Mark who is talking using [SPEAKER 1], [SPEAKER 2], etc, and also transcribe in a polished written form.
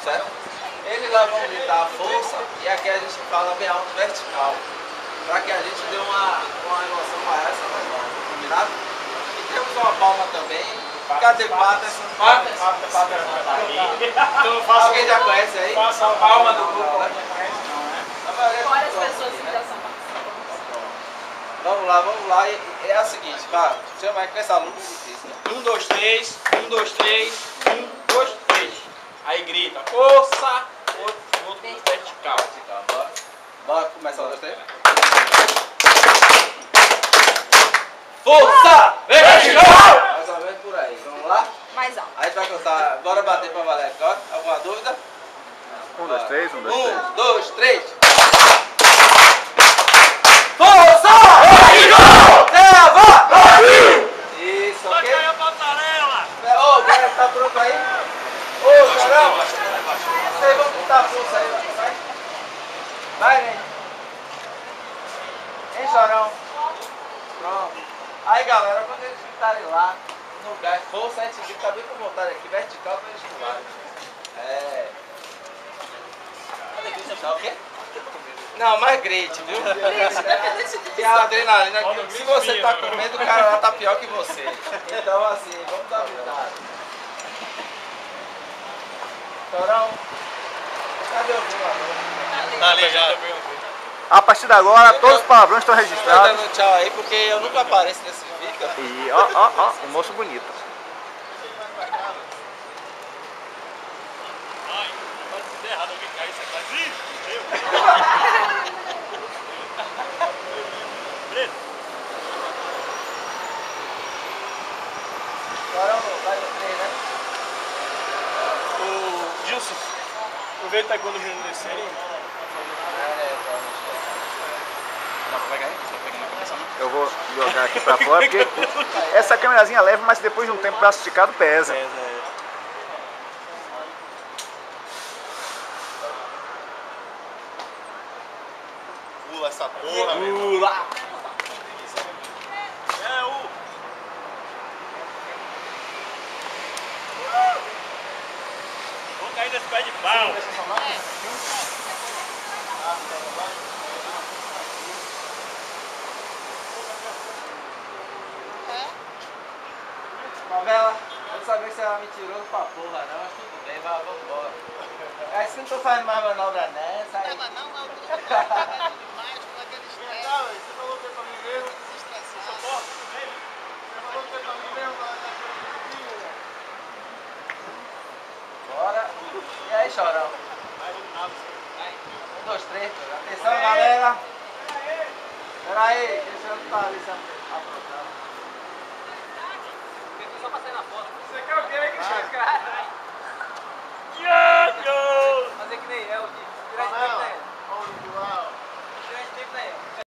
[SPEAKER 1] certo? Eles lá vão gritar a força e aqui a gente fala bem alto, vertical. Para que a gente dê uma emoção maior essa mais combinado? E temos uma palma também. Cadê patas? Patas? Alguém já conhece aí?
[SPEAKER 2] Faça a palma do grupo.
[SPEAKER 3] Fora as pessoas que já são participantes.
[SPEAKER 1] Vamos lá. E é a seguinte, tá? Chama aí com essa luta difícil.
[SPEAKER 2] 1, 2, 3, 1, 2, 3, 1, 2, 3. Aí grita, força, outro vertical.
[SPEAKER 1] Bora começar 1, 2, 3. Força! Vertical! Mais ou menos por aí. Vamos lá?
[SPEAKER 3] Mais alto.
[SPEAKER 1] A gente vai contar. Bora bater pra valer agora. Alguma dúvida?
[SPEAKER 4] 1, 2, 3, 1, 2, 3.
[SPEAKER 1] 1, 2, 3. Força! Leva! Isso, ok? Ô, o cara tá pronto aí? Ô, caramba! Vocês vão botar a força aí, vai? Vai, gente. Hein, Chorão? Pronto. Aí, galera, quando eles gritarem lá, no lugar, força, a gente grita bem com vontade aqui, vertical pra eles pularem. É. Tá ok? Não, mas grite, viu? Tem a adrenalina. Se você tá com medo, o cara lá tá pior que você. Então, assim, vamos dar cuidado. Chorão, cadê o voador?
[SPEAKER 2] Tá ali já.
[SPEAKER 4] A partir de agora, todos os palavrões estão
[SPEAKER 1] Tá
[SPEAKER 4] registrados.
[SPEAKER 1] dando tchau aí, porque eu nunca apareço nesse vídeo.
[SPEAKER 4] E ó, um moço bonito.
[SPEAKER 1] Chorão, vai no 3, né?
[SPEAKER 2] O Gilson, aproveita quando o menino descer.
[SPEAKER 4] Eu vou jogar aqui pra fora, porque essa câmerazinha leva, mas depois de um tempo o braço esticado pesa.
[SPEAKER 2] Pula essa porra,
[SPEAKER 1] Pula!
[SPEAKER 2] É o... Vou cair nesse pé de pau.
[SPEAKER 1] Novela, eu sabia que você era mentiroso pra porra, não, mas tudo bem, vamos embora. É isso que eu não tô fazendo mais manobra nessa. Aí.
[SPEAKER 5] Não, eu tô trabalhando demais com aquele estresse.
[SPEAKER 2] Você falou que é pra mim mesmo.
[SPEAKER 5] Desestressado.
[SPEAKER 2] Você falou que é pra mim mesmo.
[SPEAKER 1] Bora. E aí, Chorão? 1, 2, 3. Atenção, galera. Pera aí, deixa eu estar ali aprontando.
[SPEAKER 2] Você quer o quê, Cristiano?